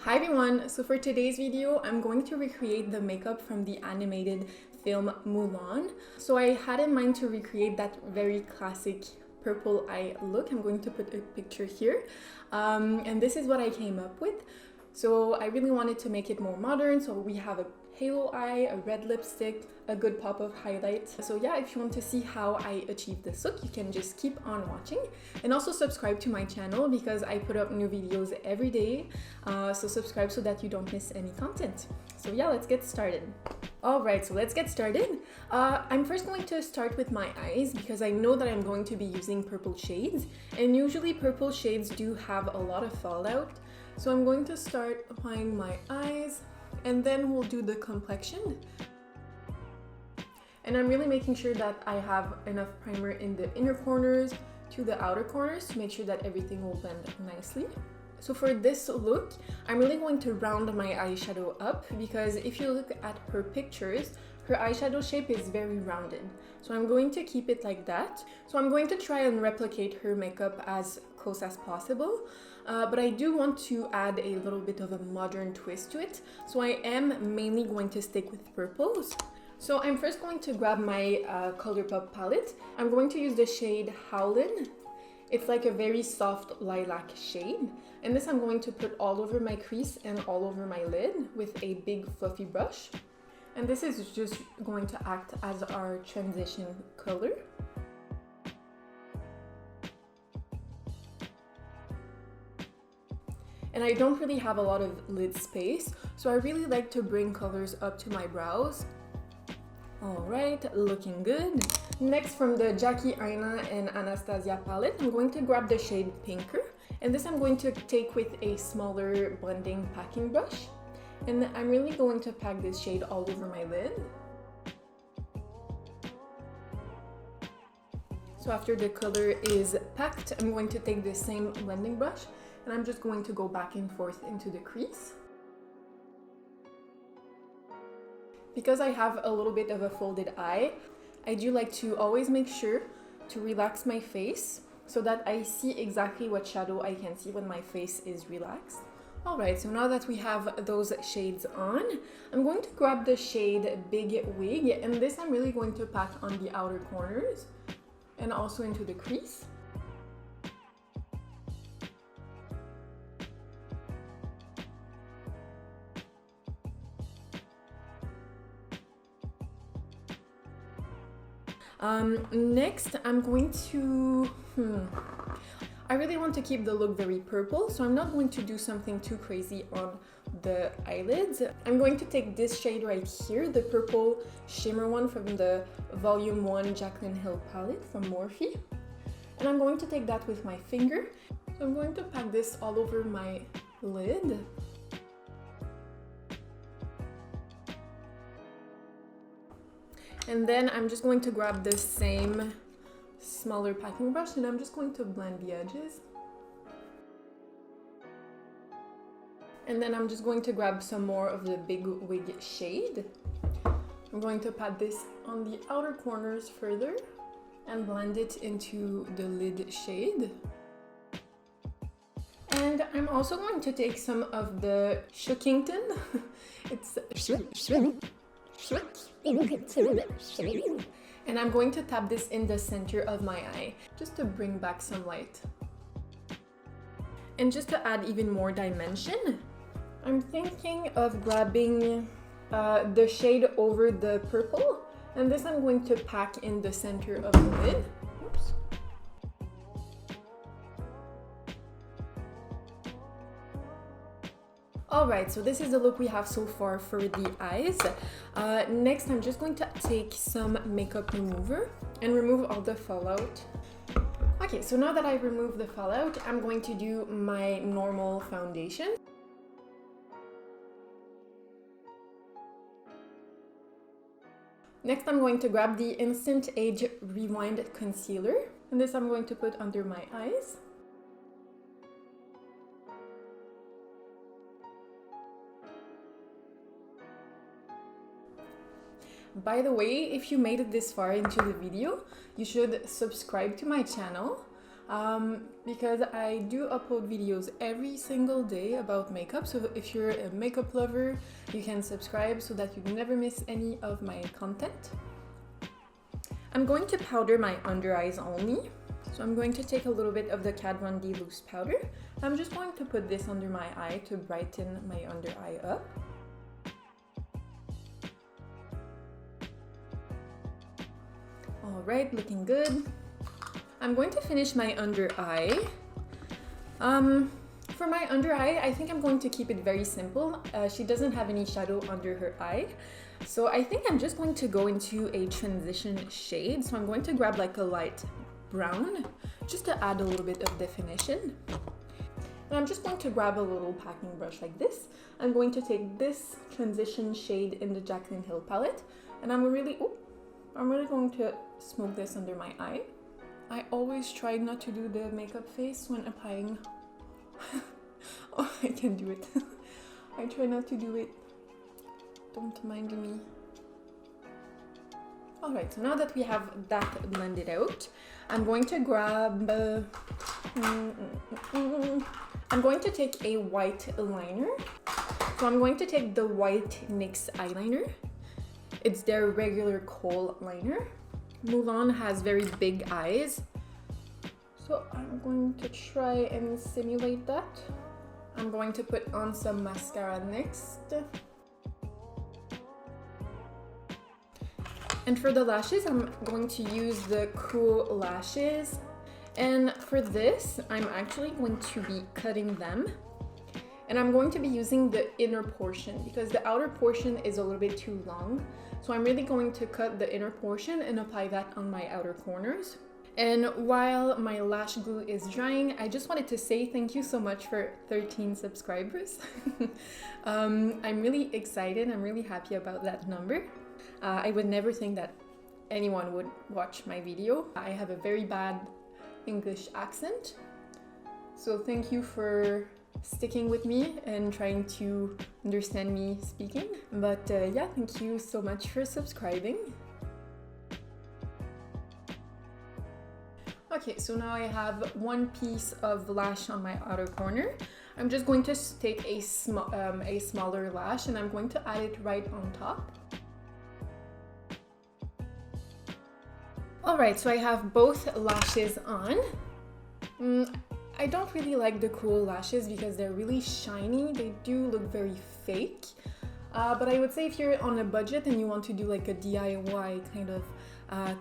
Hi everyone! So for today's video, I'm going to recreate the makeup from the animated film Mulan. So I had in mind to recreate that very classic purple eye look. I'm going to put a picture here. And this is what I came up with. So I really wanted to make it more modern. So we have a halo eye, a red lipstick, a good pop of highlight. So yeah, if you want to see how I achieved this look, you can just keep on watching. And also subscribe to my channel because I put up new videos every day. So subscribe so that you don't miss any content. So yeah, let's get started. Alright, so let's get started. I'm first going to start with my eyes because I know that I'm going to be using purple shades. And usually purple shades do have a lot of fallout. So I'm going to start applying my eyes and then we'll do the complexion. And I'm really making sure that I have enough primer in the inner corners to the outer corners to make sure that everything will blend nicely. So for this look, I'm really going to round my eyeshadow up because if you look at her pictures, her eyeshadow shape is very rounded. So I'm going to keep it like that. So I'm going to try and replicate her makeup as close as possible. But I do want to add a little bit of a modern twist to it. So I am mainly going to stick with purples. So I'm first going to grab my Colourpop palette. I'm going to use the shade Howlin'. It's like a very soft lilac shade. And this I'm going to put all over my crease and all over my lid with a big fluffy brush. And this is just going to act as our transition color. And I don't really have a lot of lid space, so I really like to bring colors up to my brows. Alright, looking good. Next, from the Jackie Aina and Anastasia palette, I'm going to grab the shade Pinker. And this I'm going to take with a smaller blending packing brush. And I'm really going to pack this shade all over my lid. So after the color is packed, I'm going to take the same blending brush and I'm just going to go back and forth into the crease. Because I have a little bit of a folded eye, I do like to always make sure to relax my face so that I see exactly what shadow I can see when my face is relaxed. Alright, so now that we have those shades on, I'm going to grab the shade Big Wig, and this I'm really going to pack on the outer corners and also into the crease. Next, I'm going to... I really want to keep the look very purple, so I'm not going to do something too crazy on the eyelids. I'm going to take this shade right here, the purple shimmer one from the Volume 1 Jaclyn Hill palette from Morphe. And I'm going to take that with my finger. So I'm going to pack this all over my lid. And then I'm just going to grab the same smaller packing brush and I'm just going to blend the edges. And then I'm just going to grab some more of the Big Wig shade. I'm going to pat this on the outer corners further and blend it into the lid shade. And I'm also going to take some of the Shookington. It's and I'm going to tap this in the center of my eye just to bring back some light. And just to add even more dimension, I'm thinking of grabbing the shade over the purple, and this I'm going to pack in the center of the lid. Oops. Alright, so this is the look we have so far for the eyes. Next, I'm just going to take some makeup remover and remove all the fallout. Okay, so now that I've removed the fallout, I'm going to do my normal foundation. Next, I'm going to grab the Instant Age Rewind Concealer, and this I'm going to put under my eyes. By the way, if you made it this far into the video, you should subscribe to my channel. because I do upload videos every single day about makeup. So if you're a makeup lover, you can subscribe so that you never miss any of my content. I'm going to powder my under eyes only. So I'm going to take a little bit of the Kat Von D loose powder. I'm just going to put this under my eye to brighten my under eye up. Alright, looking good. I'm going to finish my under eye. For my under eye, I think I'm going to keep it very simple. She doesn't have any shadow under her eye. So I think I'm just going to go into a transition shade. So I'm going to grab like a light brown just to add a little bit of definition. And I'm just going to grab a little packing brush like this. I'm going to take this transition shade in the Jaclyn Hill palette, and I'm really going to smoke this under my eye. I always try not to do the makeup face when applying. Oh, I can do it. I try not to do it. Don't mind me. Alright, so now that we have that blended out, I'm going to grab... I'm going to take a white liner. So I'm going to take the white NYX eyeliner. It's their regular kohl liner. Mulan has very big eyes, so I'm going to try and simulate that. I'm going to put on some mascara next. And for the lashes, I'm going to use the Cool Lashes. And for this, I'm actually going to be cutting them. And I'm going to be using the inner portion because the outer portion is a little bit too long. So I'm really going to cut the inner portion and apply that on my outer corners. And while my lash glue is drying, I just wanted to say thank you so much for 13 subscribers. I'm really excited. I'm really happy about that number. I would never think that anyone would watch my video. I have a very bad English accent. So thank you for sticking with me and trying to understand me speaking. But yeah, thank you so much for subscribing. Okay, so now I have one piece of lash on my outer corner. I'm just going to take a smaller lash and I'm going to add it right on top. Alright, so I have both lashes on. I don't really like the Cool Lashes because they're really shiny. They do look very fake. But I would say if you're on a budget and you want to do like a DIY kind of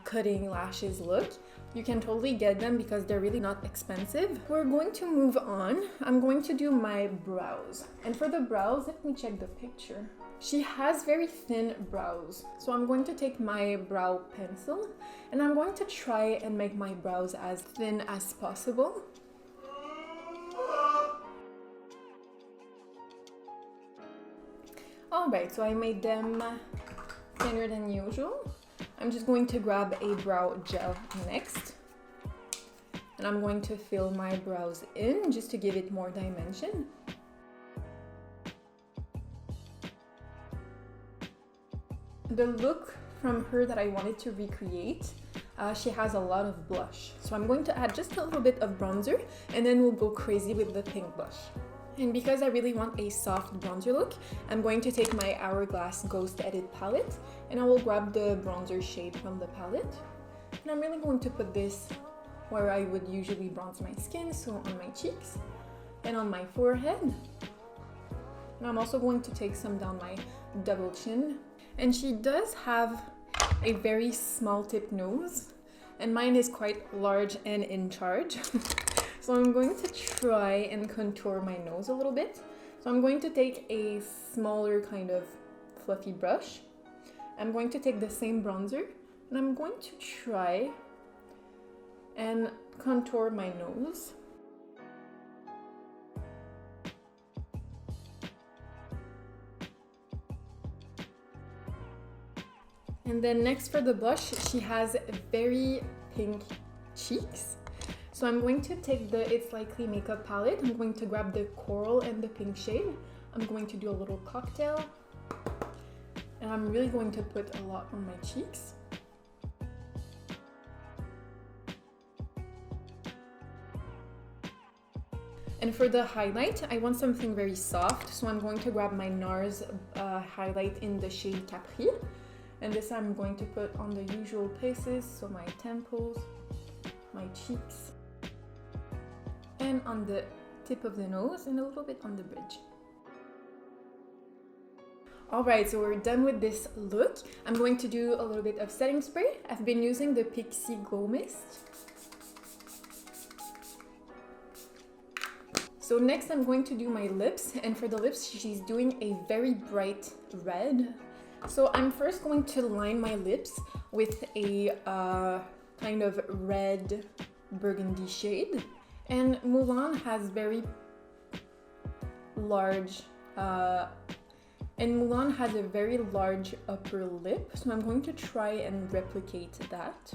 cutting lashes look, you can totally get them because they're really not expensive. We're going to move on. I'm going to do my brows. And for the brows, let me check the picture. She has very thin brows. So I'm going to take my brow pencil and I'm going to try and make my brows as thin as possible. Alright, so I made them thinner than usual. I'm just going to grab a brow gel next. And I'm going to fill my brows in just to give it more dimension. The look from her that I wanted to recreate, she has a lot of blush. So I'm going to add just a little bit of bronzer and then we'll go crazy with the pink blush. And because I really want a soft bronzer look, I'm going to take my Hourglass Ghost Edit palette and I will grab the bronzer shade from the palette. And I'm really going to put this where I would usually bronze my skin, so on my cheeks and on my forehead. And I'm also going to take some down my double chin. And she does have a very small tip nose and mine is quite large and in charge. So I'm going to try and contour my nose a little bit. So I'm going to take a smaller kind of fluffy brush. I'm going to take the same bronzer and I'm going to try and contour my nose. And then next for the blush, she has very pink cheeks. So I'm going to take the It's Likely makeup palette. I'm going to grab the coral and the pink shade. I'm going to do a little cocktail. And I'm really going to put a lot on my cheeks. And for the highlight, I want something very soft, so I'm going to grab my NARS highlight in the shade Capri. And this I'm going to put on the usual places, so my temples, my cheeks, and on the tip of the nose, and a little bit on the bridge. Alright, so we're done with this look. I'm going to do a little bit of setting spray. I've been using the Pixie Glow Mist. So next I'm going to do my lips, and for the lips she's doing a very bright red. So I'm first going to line my lips with a kind of red burgundy shade. And Mulan has very large, a very large upper lip, so I'm going to try and replicate that.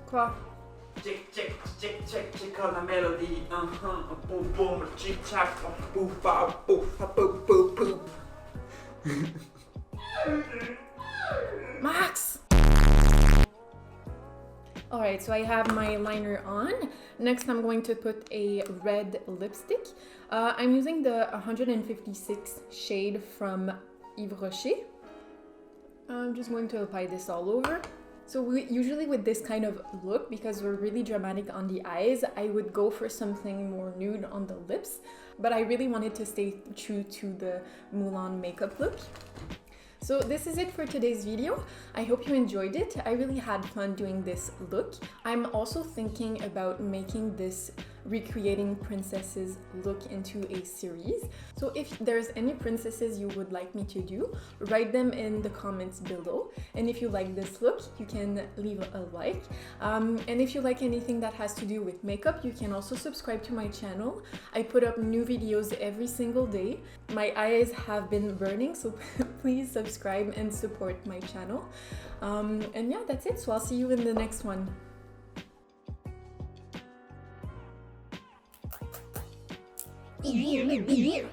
Quoi? Check, check, check, check, check on the melody. Boom, boom, chick, chack, boom, boom, boom, boom, boom, boom. Max! Alright, so I have my liner on. Next I'm going to put a red lipstick. I'm using the 156 shade from Yves Rocher. I'm just going to apply this all over. So usually with this kind of look, because we're really dramatic on the eyes, I would go for something more nude on the lips, but I really wanted to stay true to the Mulan makeup look. So this is it for today's video. I hope you enjoyed it. I really had fun doing this look. I'm also thinking about making this recreating princesses look into a series. So if there's any princesses you would like me to do, write them in the comments below. And if you like this look, you can leave a like. And if you like anything that has to do with makeup, you can also subscribe to my channel. I put up new videos every single day. My eyes have been burning, so please subscribe and support my channel. And yeah, that's it. So I'll see you in the next one. Yves.